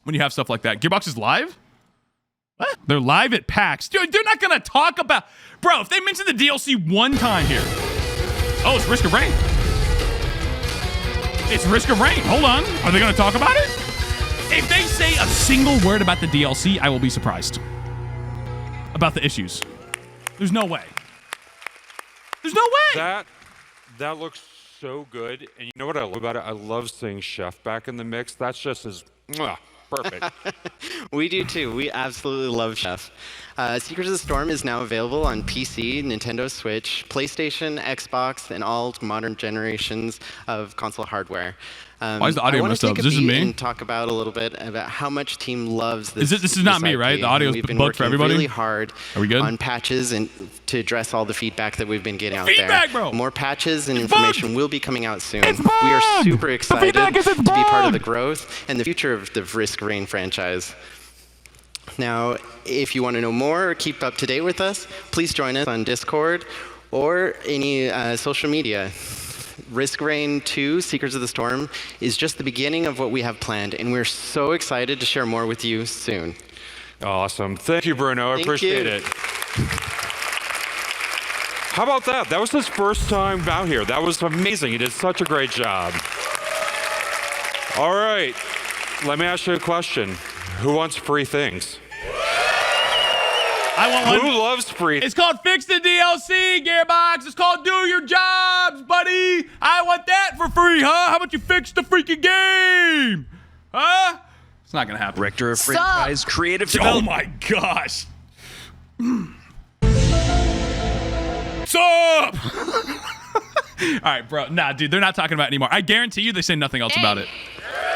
when you have stuff like that. Gearbox is live? What? They're live at PAX. Dude, they're not going to talk about... Bro, if they mention the DLC one time here... Oh, it's Risk of Rain. It's Risk of Rain. Hold on. Are they going to talk about it? If they say a single word about the DLC, I will be surprised. About the issues. There's no way. There's no way. That looks so good. And you know what I love about it? I love seeing Chef back in the mix. That's just as perfect. We do too. We absolutely love Chef. Secrets of the Storm is now available on PC, Nintendo Switch, PlayStation, Xbox, and all modern generations of console hardware. Why is the audio messed up? Is this me? And talk about a little bit about how much Team loves this. This is not me, right? The audio's bugged for everybody. We've been working really hard on patches and to address all the feedback that we've been getting out there. Bro. More patches and information will be coming out soon. We are super excited to be part of the growth and the future of the Risk Rain franchise. Now, if you want to know more or keep up to date with us, please join us on Discord or any social media. Risk Rain 2, Secrets of the Storm, is just the beginning of what we have planned, and we're so excited to share more with you soon. Awesome. Thank you, Bruno. I appreciate it. How about that? That was his first time out here. That was amazing. He did such a great job. All right. Let me ask you a question. Who wants free things? I want one. Who loves free? It's called Fix the DLC, Gearbox. It's called Do Your Jobs, buddy. I want that for free, huh? How about you fix the freaking game? Huh? It's not going to happen. Director of Franchise Creative Development. Oh, my gosh. Sup? All right, bro. Nah, dude, they're not talking about it anymore. I guarantee you they say nothing else about it.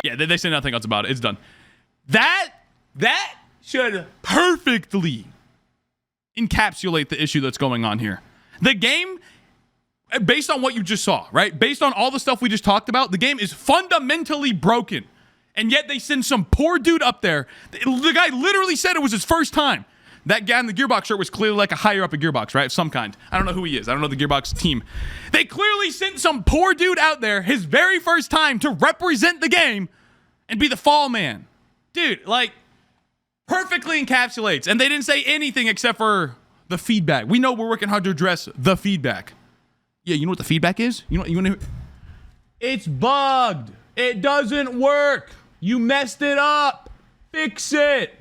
Yeah, they say nothing else about it. It's done. That should perfectly encapsulate the issue that's going on here. The game, based on what you just saw, right? Based on all the stuff we just talked about, the game is fundamentally broken. And yet they send some poor dude up there. The guy literally said it was his first time. That guy in the Gearbox shirt was clearly like a higher up at Gearbox, right? Of some kind. I don't know who he is. I don't know the Gearbox team. They clearly sent some poor dude out there his very first time to represent the game and be the fall man. Dude, like, perfectly encapsulates. And they didn't say anything except for the feedback. We know we're working hard to address the feedback. Yeah, you know what the feedback is? You know, it's bugged. It doesn't work. You messed it up. Fix it.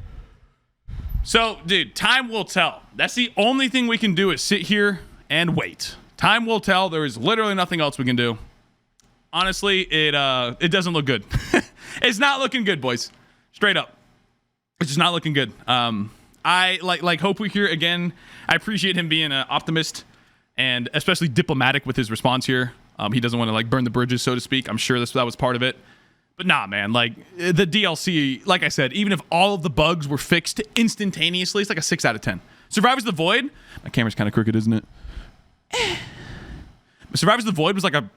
So, dude, time will tell. That's the only thing we can do is sit here and wait. Time will tell. There is literally nothing else we can do. Honestly, it doesn't look good. It's not looking good, boys. Straight up. It's just not looking good. I like Hope we hear again. I appreciate him being an optimist and especially diplomatic with his response here. He doesn't want to like burn the bridges, so to speak. I'm sure that was part of it. But nah, man, like the DLC, like I said, even if all of the bugs were fixed instantaneously, it's like a 6 out of 10. Survivors of the Void, my camera's kind of crooked, isn't it? Survivors of the Void was like an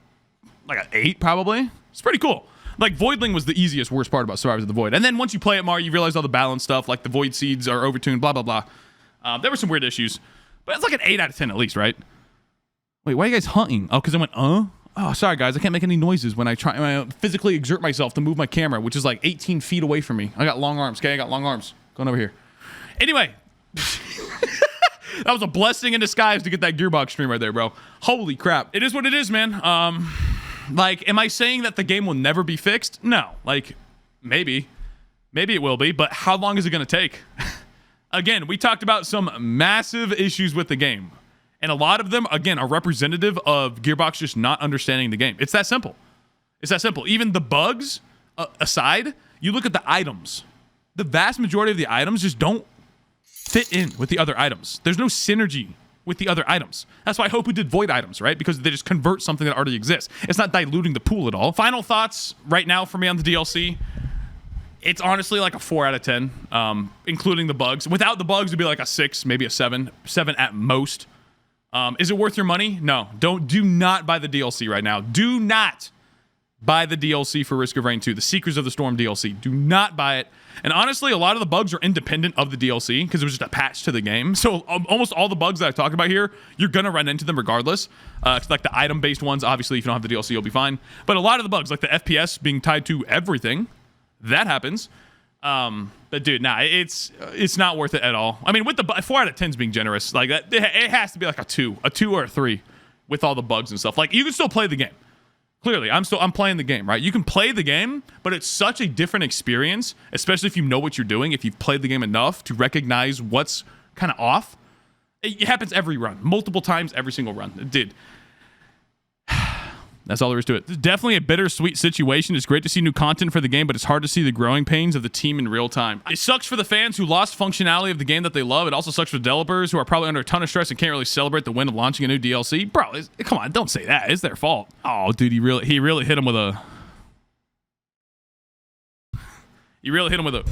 8 probably. It's pretty cool. Like Voidling was the easiest, worst part about Survivors of the Void. And then once you play it more, you realize all the balance stuff, like the Void Seeds are overtuned, blah, blah, blah. There were some weird issues. But it's like an 8 out of 10 at least, right? Wait, why are you guys hunting? Oh, because I went, Oh, sorry, guys. I can't make any noises when I try to physically exert myself to move my camera, which is like 18 feet away from me. I got long arms, okay? I got long arms. Going over here. Anyway. That was a blessing in disguise to get that Gearbox stream right there, bro. Holy crap. It is what it is, man. Like, am I saying that the game will never be fixed? No. Like, maybe. Maybe it will be, but how long is it going to take? Again, we talked about some massive issues with the game. And a lot of them, again, are representative of Gearbox just not understanding the game. It's that simple. It's that simple. Even the bugs aside, you look at the items. The vast majority of the items just don't fit in with the other items. There's no synergy with the other items. That's why Hopu did Void items, right? Because they just convert something that already exists. It's not diluting the pool at all. Final thoughts right now for me on the DLC. It's honestly like a 4 out of 10, including the bugs. Without the bugs, it'd be like a 6, maybe a 7. 7 at most. Is it worth your money? No. Do not buy the DLC right now. Do not buy the DLC for Risk of Rain 2, the Secrets of the Storm DLC. Do not buy it. And honestly, a lot of the bugs are independent of the DLC because it was just a patch to the game. So almost all the bugs that I talk about here, you're going to run into them regardless. Like the item-based ones, obviously, if you don't have the DLC, you'll be fine. But a lot of the bugs, like the FPS being tied to everything, that happens. But dude, nah, it's not worth it at all. I mean, with the 4 out of 10s being generous, like that, it has to be like a 2 or a 3 with all the bugs and stuff. Like you can still play the game. Clearly, I'm playing the game, right? You can play the game, but it's such a different experience, especially if you know what you're doing, if you've played the game enough to recognize what's kind of off. It happens every run, multiple times, every single run. Dude. That's all there is to it. It's definitely a bittersweet situation. It's great to see new content for the game, but it's hard to see the growing pains of the team in real time. It sucks for the fans who lost functionality of the game that they love. It also sucks for developers who are probably under a ton of stress and can't really celebrate the win of launching a new DLC. Bro, come on, don't say that. It's their fault. Oh, dude, he really hit him with a... He really hit him with a...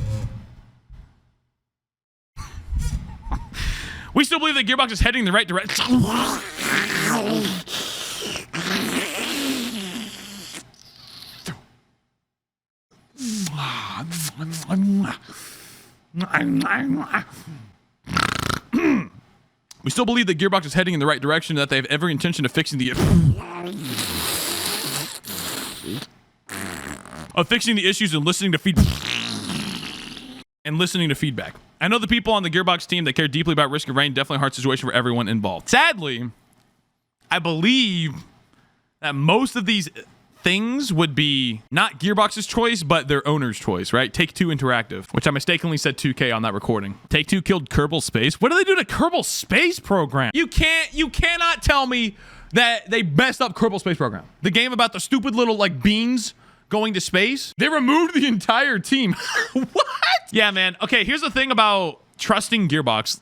We still believe that Gearbox is heading in the right direction. We still believe that Gearbox is heading in the right direction and that they have every intention of fixing the issues and listening to feedback. I know the people on the Gearbox team that care deeply about Risk of Rain. Definitely a hard situation for everyone involved. Sadly, I believe that most of these things would be not Gearbox's choice, but their owner's choice, right? Take-Two Interactive, which I mistakenly said 2K on that recording. Take-Two killed Kerbal Space. What do they do to Kerbal Space Program? You cannot tell me that they messed up Kerbal Space Program. The game about the stupid little like beans going to space. They removed the entire team. What? Yeah, man. Okay, here's the thing about trusting Gearbox.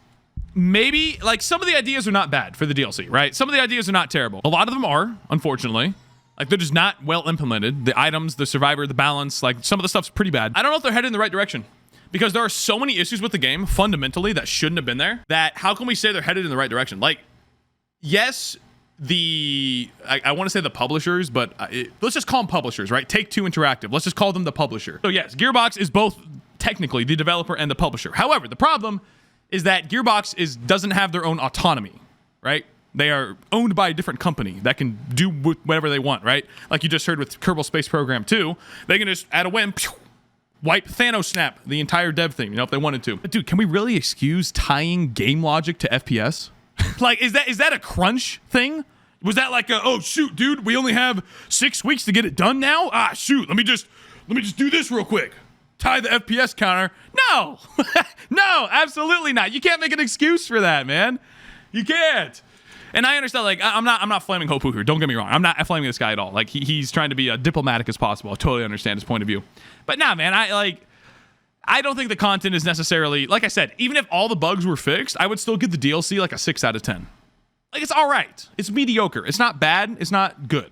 Maybe like some of the ideas are not bad for the DLC, right? Some of the ideas are not terrible. A lot of them are, unfortunately. Like, they're just not well implemented. The items, the survivor, the balance, like, some of the stuff's pretty bad. I don't know if they're headed in the right direction because there are so many issues with the game, fundamentally, that shouldn't have been there, that how can we say they're headed in the right direction? Like, yes, I want to say the publishers, but let's just call them publishers, right? Take-Two Interactive. Let's just call them the publisher. So, yes, Gearbox is both technically the developer and the publisher. However, the problem is that Gearbox doesn't have their own autonomy, right? They are owned by a different company that can do whatever they want, right? Like you just heard with Kerbal Space Program 2, they can just, at a whim, wipe Thanos snap the entire dev thing, you know, if they wanted to. But dude, can we really excuse tying game logic to FPS? Like, is that a crunch thing? Was that like a, oh shoot, dude, we only have 6 weeks to get it done now? Ah, shoot, let me just do this real quick. Tie the FPS counter. No, no, absolutely not. You can't make an excuse for that, man. You can't. And I understand, like, I'm not flaming Hopu here. Don't get me wrong. I'm not flaming this guy at all. Like, he's trying to be diplomatic as possible. I totally understand his point of view. But nah, man, I don't think the content is necessarily, like I said, even if all the bugs were fixed, I would still give the DLC like a 6 out of 10. Like, it's all right. It's mediocre. It's not bad. It's not good.